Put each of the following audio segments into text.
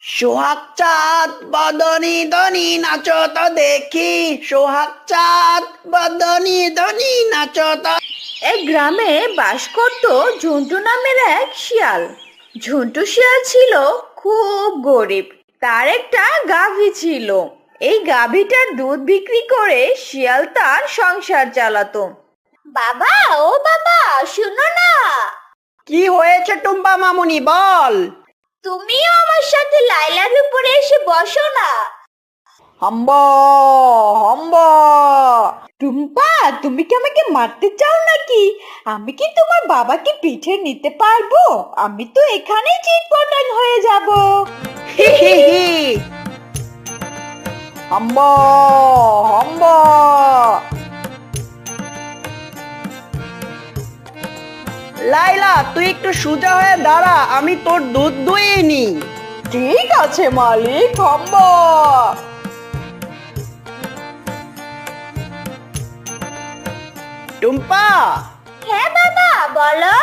সোহাগ চাঁদ বদনি ধনি নাচো তো দেখি, সোহাগ চাঁদ বদনি ধনি নাচো তো। এক গ্রামে বাস করত ঝন্টু নামের এক শিয়াল। ঝন্টু শিয়াল ছিল খুব গরিব। তার একটা গাভী ছিল। এই গাভীটার দুধ বিক্রি করে শিয়াল তার সংসার চালাতো। বাবা, ও বাবা, শুনো না, কি হয়েছে টুম্পা মামুনি, বল। তুমিও আমার সাথে লাইলার উপরে এসে বসো না। হাম্বা হাম্বা। টুম্পা, তুমি কি আমাকে মারতে চাও নাকি? আমি কি তোমার বাবাকে পিঠে নিতে পারবো? আমি তো এখানেই চিটপটাং হয়ে যাব। হি হি হি। হাম্বা হাম্বা। লাইলা, তুই একটু সোজা হয়ে দাঁড়া, আমি তোর দুধ দুইয়ে নি। ঠিক আছে মালিক, হাম্বা। টুম্পা, হ্যাঁ বাবা, বলো।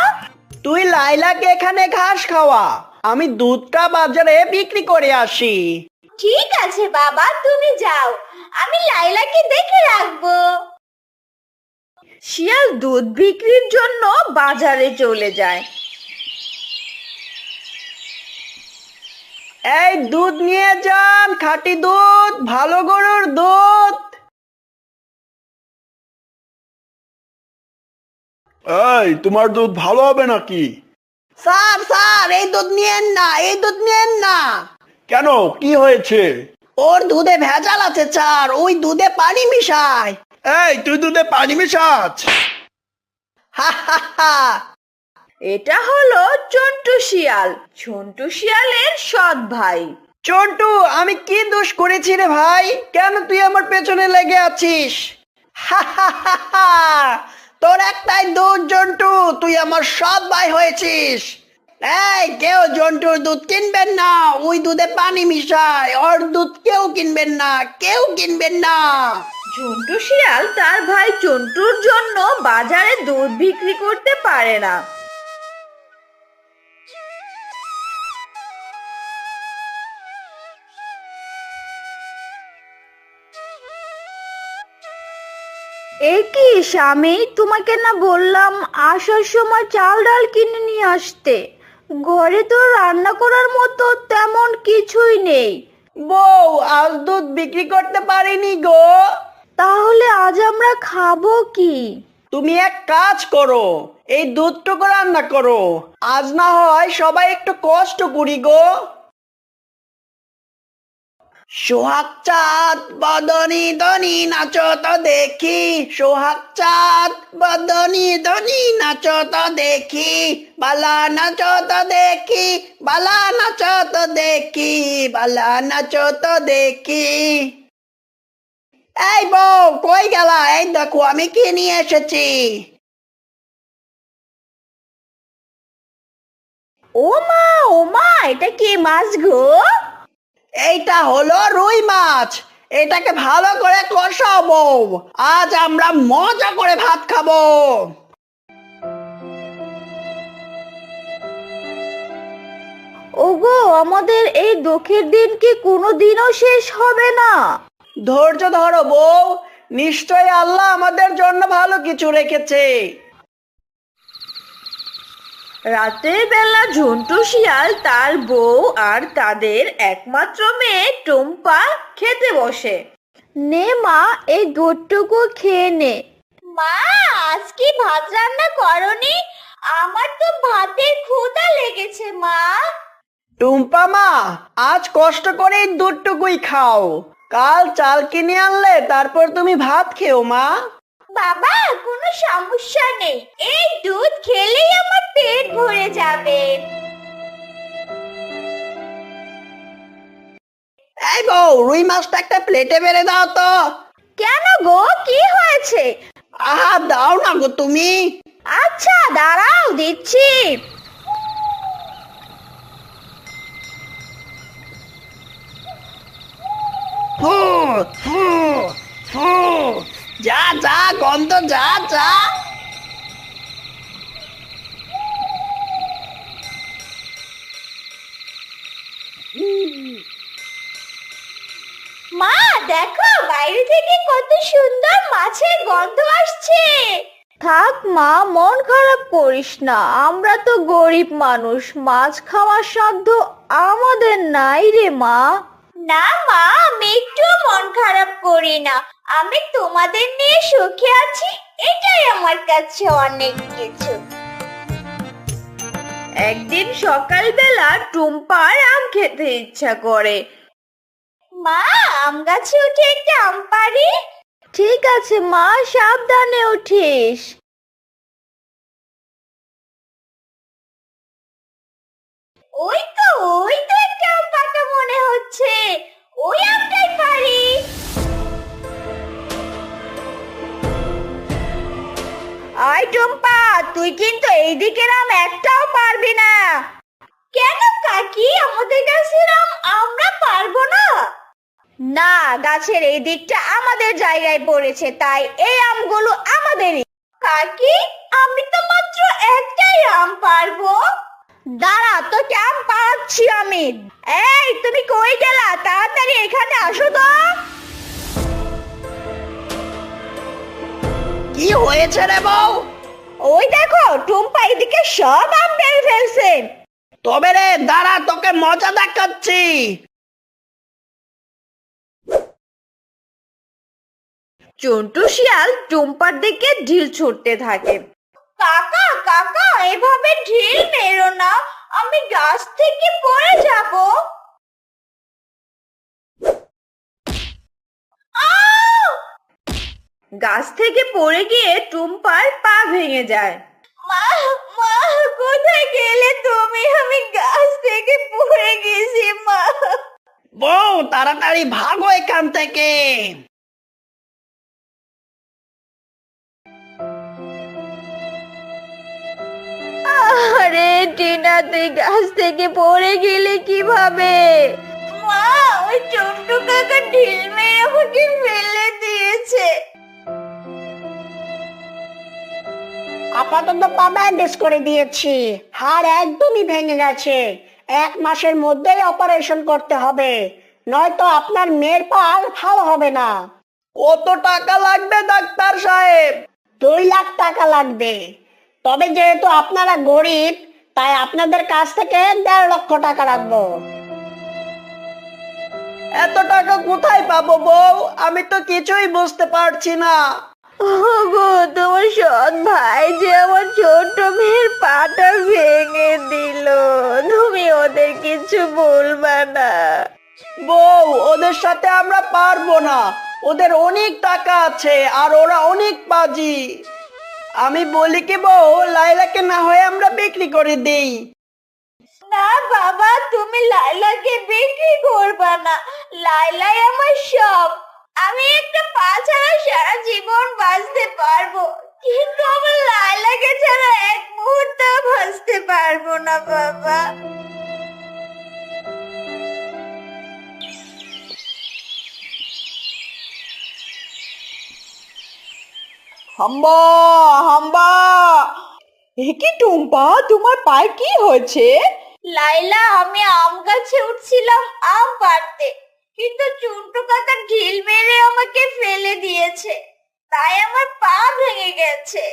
তুই লাইলাকে এখানে ঘাস খাওয়া, আমি দুধটা বাজারে বিক্রি করে আসি। ঠিক আছে বাবা, তুমি যাও, আমি লাইলাকে দেখে রাখবো। শিয়াল দুধ বিক্রির জন্য বাজারে চলে যায়। এই দুধ নিয়ে যান, খাঁটি দুধ, ভালো গরুর দুধ। এই, তোমার দুধ ভালো হবে নাকি? স্যার স্যার, এই দুধ নিয়েন না, এই দুধ নিয়েন না। কেন, কি হয়েছে? ওর দুধে ভেজাল আছে স্যার, ওই দুধে পানি মিশায়। এই, তুই দুধে পানি মিশাস? হা হা হা। এটা হলো চন্টু শিয়াল, ঝন্টু শিয়ালের সৎ ভাই। চন্টু, আমি কি দোষ করেছি রে ভাই? কেন তুই আমার পেছনে লেগে আছিস? হা হা হা হা। তোর একটাই দোষ জন্টু, তুই আমার সৎ ভাই হয়েছিস। এই, কেউ জন্টুর দুধ কিনবেন না, ওই দুধে পানি মিশায়, ওর দুধ কেউ কিনবেন না, কেউ কিনবেন না। ঝন্টু শিয়াল তার ভাই চন্টুর জন্য বাজারে দুধ বিক্রি করতে পারে না। এই কি স্বামী, তোমাকে না বললাম আসার সময় চাল ডাল কিনে নিয়ে আসতে? ঘরে তো রান্না করার মতো তেমন কিছুই নেই। বউ, আজ দুধ বিক্রি করতে পারিনি গো। তাহলে আজ আমরা খাবো কি? তুমি এক কাজ করো, এই দুধটুকু রান্না করো, আজ না হয় সবাই একটু কষ্ট করি গো। সোহাগ চাঁদ বদনি ধনি নাচো তো দেখি, সোহাগ চাঁদ বদনি ধনি নাচো তো দেখি, বালা নাচো তো দেখি, বালা নাচো তো দেখি, বালা নাচো তো দেখি। এই বউ, কই গেলা? এই দেখো আমি কি নিয়ে এসেছি। ও মা, ও মা, এটা কি মাছ গো? এইটা হলো রুই মাছ, এটাকে ভালো করে কষাবো, আজ আমরা মজা করে ভাত খাবো। ওগো, আমাদের এই দুঃখের দিন কি কোনোদিনও শেষ হবে না? ধৈর্য ধরো বউ, নিশ্চয়ই আল্লাহ আমাদের জন্য ভালো কিছু রেখেছে। রাতের বেলা ঝন্টু শিয়াল তার বউ আর তাদের একমাত্র মেয়ে টুম্পা খেতে বসে। নে মা, এই দুধটুকু খেয়ে নে। মা, আজ কি ভাত রান্না করনি? আমার তো ভাতের ক্ষুধা লেগেছে মা। টুম্পা মা, আজ কষ্ট করে এই দুধটুকুই খাও, কাল চাল কিনে আনলে তারপর তুমি ভাত খেও মা। বাবা, কোনো সমস্যা নেই, এই দুধ খেলেই আমার পেট ভরে যাবে। এই বউ, রুই মাছটা একটা প্লেটে বেড়ে দাও তো। কেন গো, কি হয়েছে? আহা, দাও না গো তুমি। আচ্ছা দাঁড়াও, দিচ্ছি। ফু ফু ফু। যা যা, গন্ধ যা যা। মা দেখো বাইরে থেকে কত সুন্দর মাছের গন্ধ আসছে। থাক মা, মন খারাপ করিস না, আমরা তো গরিব মানুষ, মাছ খাওয়ার সাধ্য আমাদের নাই রে মা। না মা, আমি একটু মন খারাপ করি না, আমি তোমাদের নিয়ে সুখে আছি, এটাই আমার কাছে অনেক কিছু। একদিন সকালবেলা টুম্পার আম খেতে ইচ্ছা করে। মা, আম গাছে উঠে একটা আম পারি? ঠিক আছে মা, সাবধানে উঠিস। ওই তো একটা আম পাকা মনে হচ্ছে, ওই আমটাই পারি। আয় টুম্পা, তুই কিন্তু এই দিকের আম একটাও পারবি না। কেন কাকি, আমাদের গাছের আম আমরা পারবো না? না, গাছের এই দিকটা আমাদের জায়গায় পড়েছে, তাই এই আমগুলো আমাদেরই। কাকি, আমি তো মাত্র একটাই আম পারবো। দাঁড়া, তোকে আম পাচ্ছি আমি। এই তুমি কই গেলা, তাড়াতাড়ি এখানে আসো তো। কি হয়েছে রে বউ? ওই দেখো টুম্পা এদিকে সব আম পেড়ে ফেলছে। তবে রে দাঁড়া, তোকে মজা দেখাচ্ছি। চন্টু শিয়াল টুম্পার দিকে ঢিল ছুটতে থাকে। কাকা কাকা, এভাবে ঢিল মেরো না, আমি গাছ থেকে পড়ে যাব। গাছ থেকে পড়ে গিয়ে টুম্পার পা ভেঙে যায়। মা মা, কোথায় গেলে তুমি? আমি গাছ থেকে পড়ে গেছি মা। বউ তাড়াতাড়ি ভাগো এখান থেকে। আরে টিনা, তুই গাছ থেকে পড়ে গেলে কিভাবে? মা, ওই চন্টু কাকা ঢিল মেরে আমাকে ফেলে দিয়েছে। আপাতত পা ব্যান্ডেজ করে দিয়েছি, হাড় একদমই ভেঙে গেছে। 1 মাসের মধ্যেই অপারেশন করতে হবে, নয়তো আপনার মেয়ের পা আর ভালো হবে না। কত টাকা লাগবে ডাক্তার সাহেব? 2 লাখ টাকা লাগবে। তবে যেহেতু আপনারা গরিব, তাই আপনাদের কাছ থেকে 1.5 লক্ষ টাকা রাখবো। এত টাকা কোথায় পাবো বউ? আমি তো কিছুই বুঝতে পারছি না। ওগো, তোমার সৎ ভাই যে আমার ছোট্ট মেয়ের পাটা ভেঙে দিল, তুমি ওদের কিছু বলবা না। বউ, ওদের সাথে আমরা পারবো না, ওদের অনেক টাকা আছে আর ওরা অনেক বাজি। আমি বলি কি বউ, লাইলাকে না হয় আমরা বিক্রি করে দেই। না বাবা, তুমি লাইলাকে বিক্রি করবা না, লাইলাই আমার সব। আমি একটা পা ছাড়া সারা জীবন বাঁচতে পারবো, কিন্তু আমার লাইলাকে ছাড়া এক মুহূর্ত বাঁচতে পারবো না বাবা। হাম্বা হাম্বা, এ কি টুম্পা, তোমার পায়ে কি হয়েছে? লাইলা, আমি আম গাছে উঠছিলাম আম পাড়তে, কিন্তু চুন্টু কাকা ঢিল মেরে আমাকে ফেলে দিয়েছে, তাই আমার পা ভেঙে গেছে।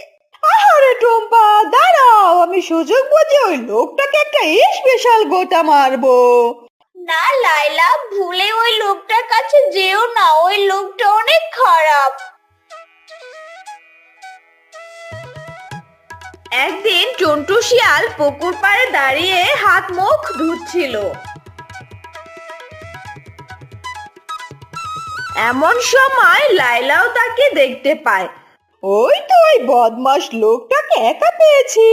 আরে টুম্পা, দাঁড়াও, আমি সুযোগ বুঝে ওই লোকটাকে একটা স্পেশাল গোটা মারবো। না লাইলা, ভুলে ওই লোকটার কাছে যেও না, ওই লোকটা অনেক খারাপ। একদিন চন্টু শিয়াল পুকুর পাড়ে দাঁড়িয়ে হাত মুখ ধুচ্ছিল। এমন সময় লাইলাও তাকে দেখতে পায়। ওই তো ওই বদমাস লোকটাকে একা পেয়েছি।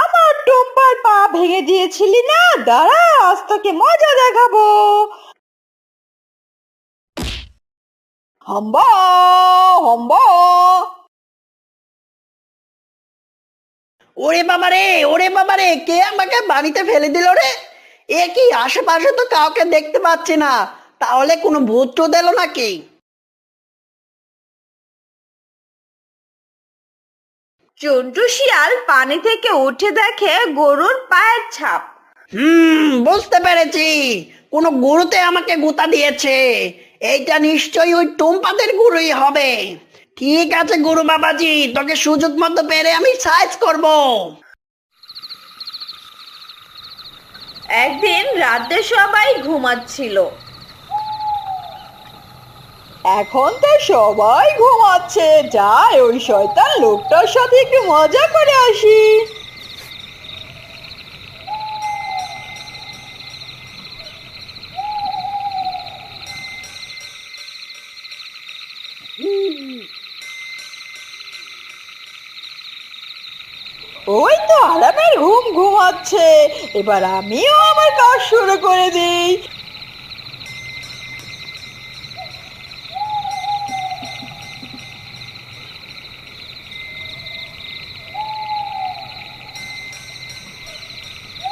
আমার টুম্পার পা ভেঙে দিয়েছিলি না, দাঁড়া, আজ তোকে মজা দেখাবো। হাম্বা হাম্বা। ওরে বাবা রে, ওরে বাবা রে, কে আমাকে বাড়িতে ফেলে দিল রে? এ কি, আশেপাশে তো কাউকে দেখতে পাচ্ছি না, তাহলে কোনো ভূত টুত এলো নাকি? চন্টু শিয়াল পানি থেকে উঠে দেখে গরুর পায়ের ছাপ। বুঝতে পেরেছি, কোনো গরুতে আমাকে গুতা দিয়েছে। এইটা নিশ্চয়ই ওই টুম্পাদের গুরুই হবে। ঠিক আছে গুরু বাবাজি, তোকে সুযোগ মতো পেরে আমি সাইজ করব। একদিন রাতে সবাই ঘুমাচ্ছিল। এখন তো সবাই ঘুমাচ্ছে, যাই ওই শয়তান লোকটার সাথে একটু মজা করে আসি। ওই তো আরামের ঘুম ঘুমাচ্ছে, এবার আমিও আমার কাজ শুরু করে দিই।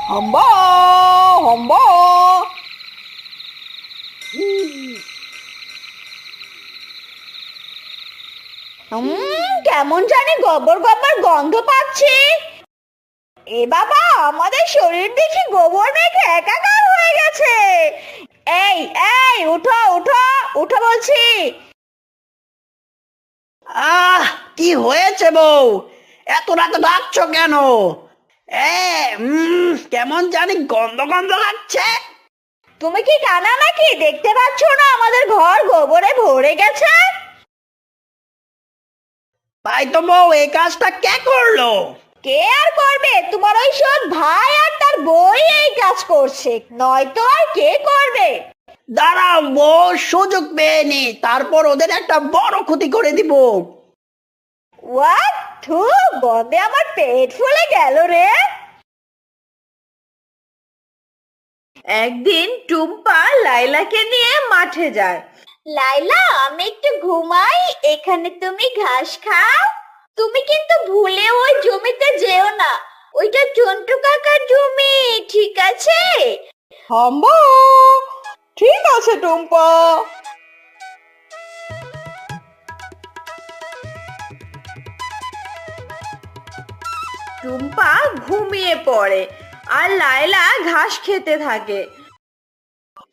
হাম্বা হাম্বা। কেমন জানি গোবর গোবর গন্ধ পাচ্ছি। এ বাবা, আমাদের শরীর দেখি গোবর মেখে একাকার হয়ে গেছে। এই এই উঠো উঠো উঠো বলছি। আহ, কি হয়েছে বউ? এত রাতে ডাকছো কেন? কেমন জানি গন্ধ গন্ধ লাগছে। তুমি কি কানা নাকি? দেখতে পাচ্ছ না আমাদের ঘর গোবরে ভরে গেছে? তাই তো বউ, এই কাজটা কে করলো? কে আর করবে? তোমার ওই সৎ ভাই আর তার বই এই কাজ করছে, নয়তো আর কে করবে? দাঁড়াও বউ, সুযোগ পেয়ে নি, তারপর ওদের একটা বড় ক্ষতি করে দিব। হোয়াট? থু, গন্ধে আমার পেট ফুলে গেল রে। একদিন টুম্পা লাইলাকে নিয়ে মাঠে যায়। লাইলা, আমি একটু ঘুমাই, এখানে তুমি ঘাস খাও। তুমি কিন্তু ভুলে ওই জমিতে যেও না, ওইটা চন্টু কাকার জমি, ঠিক আছে? হাম্বা। ঠিক আছে টুম্পা। টুম্পা ঘুমিয়ে পড়ে আর লায়লা ঘাস খেতে থাকে।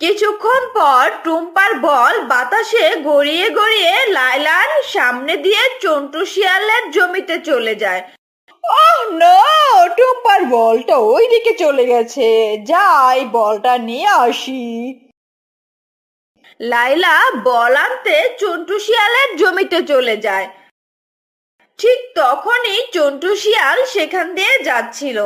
কিছুক্ষণ পর টুম্পার বল বাতাসে গড়িয়ে গড়িয়ে লায়লার সামনে দিয়ে চন্টু শিয়ালের জমিতে চলে যায়। ওহ নো, টুম্পার বলটা ওইদিকে চলে গেছে, যাই বলটা নিয়ে আসি। লায়লা বল আনতে চন্টু শিয়ালের জমিতে চলে যায়। ঠিক তখনই চন্টু শিয়াল সেখান দিয়ে যাচ্ছিল।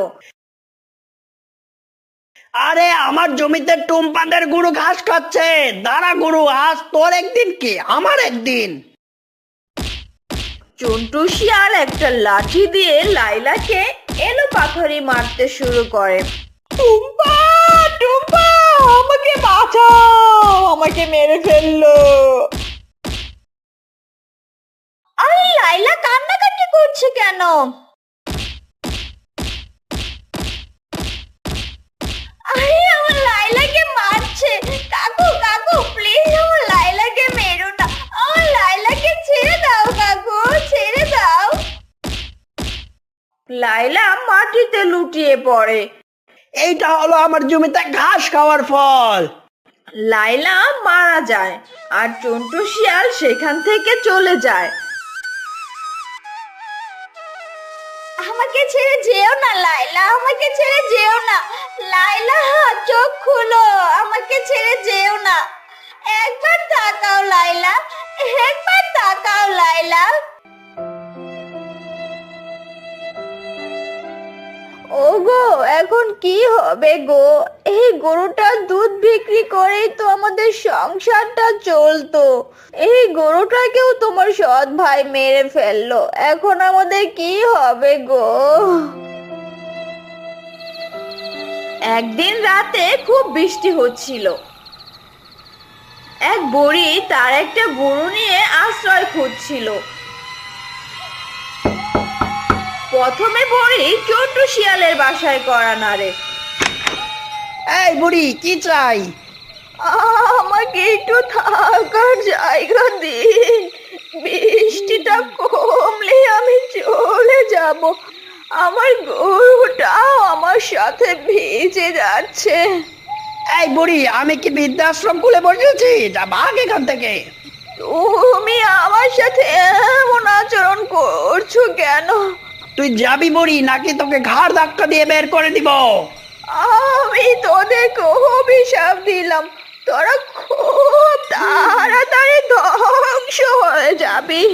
আরে, আমার জমিতে টুম্পাদের গুরু ঘাস খাচ্ছে। দাঁড়া গুরু, আজ তোর একদিন কি আমার একদিন। চন্টু শিয়াল একটা লাঠি দিয়ে লাইলাকে এলো পাথরি মারতে শুরু করে। টুম্পা টুম্পা, আমাকে বাঁচাও, আমাকে মেরে ফেললো। আরে লাইলা কান্নাকাটি করছে কেন? আরে আমার লাইলাকে মারছে। কাকু কাকু, প্লিজ আমার লাইলাকে মেরো না, আমার লাইলাকে ছেড়ে দাও কাকু, ছেড়ে দাও। লাইলা মাটিতে লুটিয়ে পড়ে। এইটা হলো আমার জমিতে ঘাস খাওয়ার ফল। লাইলা মারা যায় আর চন্টু শিয়াল সেখান থেকে চলে যায়। আমাকে ছেড়ে যেও না লাইলা, আমাকে ছেড়ে যেও না লাইলা, চোখ খুলো, আমাকে ছেড়ে যেও না। একবার তাকাও লাইলা, একবার তাকাও লাইলা। ওগো, এখন কি হবে গো? এই গরুটার দুধ বিক্রি করেই তো আমাদের সংসারটা চলতো। এই গরুটাকেও তোমার সৎ ভাই মেরে ফেললো, এখন আমাদের কি হবে গো? একদিন রাতে খুব বৃষ্টি হচ্ছিল। এক বুড়ি তার একটা গরু নিয়ে আশ্রয় খুঁজছিল। প্রথমে বুড়ি চন্টু শিয়ালের বাসায় কড়া নাড়ে। এই বুড়ি, কি চাই? আমাকে একটু থাকার জায়গা দিন, বৃষ্টিটা কমলে আমি চলে যাব। আমার গরুটাও আমার সাথে ভিজে যাচ্ছে। এই বুড়ি, আমি কি বৃদ্ধাশ্রম খুলে বসেছি? যা ভাগ এখান থেকে। তুমি আমার সাথে এমন আচরণ করছো কেন? তুই যাবি বুড়ি, নাকি তোকে ঘাড় ধাক্কা দিয়ে বের করে দিব? আমি তোদেরকে অভিশাপ দিলাম, তোরা খুব তাড়াতাড়ি ধ্বংস হয়ে যাবি।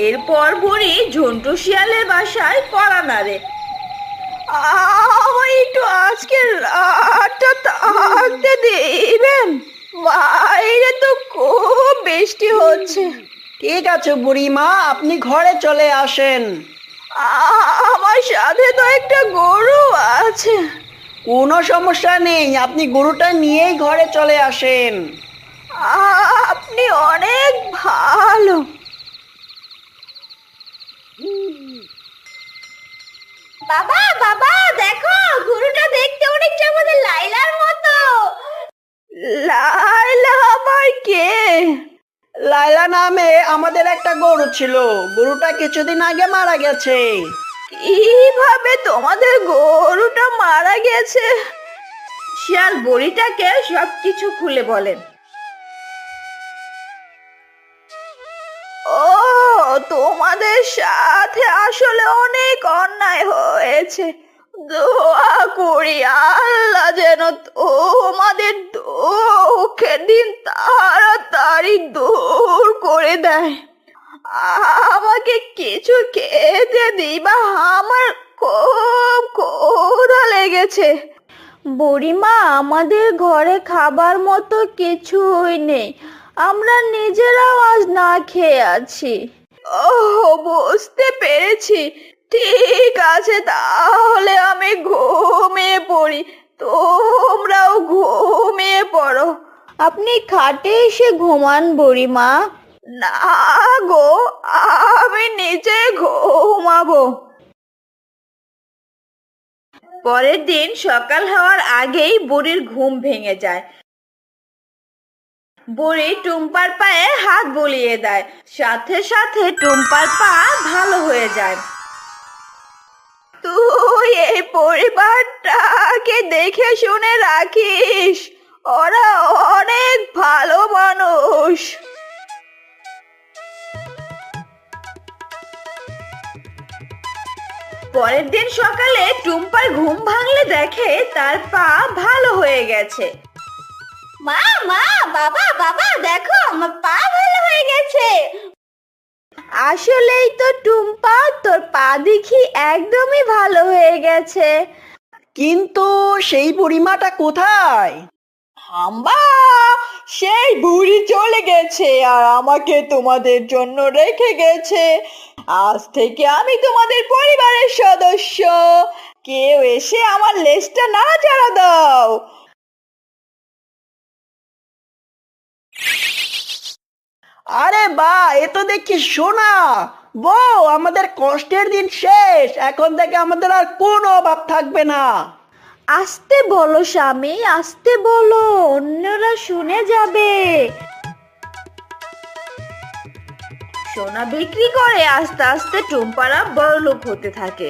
এরপর বুড়ি ঝন্টু শিয়ালের বাসায় কড়া নাড়ে। আমায় একটু আজকের রাতটা থাকতে দিবেন? বাইরে তো খুব বৃষ্টি হচ্ছে। ঠিক আছে বুড়িমা, আপনি ঘরে চলে আসেন। আমার সাথে তো একটা গরু আছে। কোনো সমস্যা নেই, আপনি গরুটা নিয়েই ঘরে চলে আসেন। আপনি অনেক ভালো। বাবা বাবা, দেখো গরুটা দেখতে অনেকটা আমাদের লাইলার মতো। লাইলা আবার কে? লায়লা নামে আমাদের একটা গরু ছিল, গরুটা কিছুদিন আগে মারা গেছে। কিভাবে তোমাদের গরুটা মারা গেছে? শিয়াল বুড়িটাকে সবকিছু খুলে বলেন। ও, তোমাদের সাথে আসলে অনেক অন্যায় হয়েছে। দোয়া করি আল্লাহ যেন তোমাদের দুঃখের দিন তাড়াতাড়ি দূর করে দেয়। আমাকে কিছু খেতে দিবা, আমার খুব ক্ষুধা লেগেছে। বুড়িমা, আমাদের ঘরে খাবার মতো কিছুই নেই, আমরা নিজেরাও আজ না খেয়ে আছি। ও, বুঝতে পেরেছি। ঠিক আছে, তাহলে আমি ঘুমিয়ে পড়ি, তোমরাও ঘুমিয়ে পড়ো। আপনি খাটে এসে ঘুমান বুড়িমা। না গো, আমি নিচে ঘুমাবো। পরের দিন সকাল হওয়ার আগেই বুড়ির ঘুম ভেঙে যায়। বুড়ি টুম্পার পায়ে হাত বুলিয়ে দেয়, সাথে সাথে টুম্পার পা ভালো হয়ে যায়। তুই এই পরিবারটাকে দেখে শুনে রাখিস, ওরা অনেক ভালো মানুষ। পরের দিন সকালে টুম্পার ঘুম ভাঙলে দেখে তার পা ভালো হয়ে গেছে। মা মা, বাবা বাবা, দেখো আমার পা ভালো হয়ে গেছে। আসলেই তো টুম্পা, তোর পা দেখি একদমই ভালো হয়ে গেছে। কিন্তু সেই বুড়িমাটা কোথায়? হাম্বা, সেই বুড়ি চলে গেছে আর আমাকে তোমাদের জন্য রেখে গেছে। আজ থেকে আমি তোমাদের পরিবারের সদস্য। কেউ এসে আমার লেজটা নাড়াচাড়া দাও। আরে বা, এ তো দেখি সোনা। বউ, আমাদের কষ্টের দিন শেষ, এখন থেকে আমাদের আর কোনো অভাব থাকবে না। আস্তে বলো স্বামী, আস্তে বলো, অন্যরা শুনে যাবে। সোনা বিক্রি করে আস্তে আস্তে টুম্পারা বড়লোক হতে থাকে।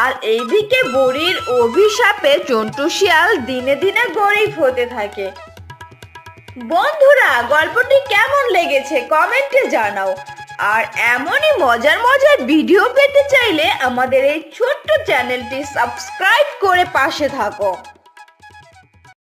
আর এইদিকে বুড়ির অভিশাপে চন্টু শিয়াল দিনে দিনে গরিব হতে থাকে। বন্ধুরা, গল্পটি কেমন লেগেছে কমেন্টে জানাও। আর এমনই মজার মজার ভিডিও পেতে চাইলে আমাদের এই ছোট্ট চ্যানেলটি সাবস্ক্রাইব করে পাশে থাকো।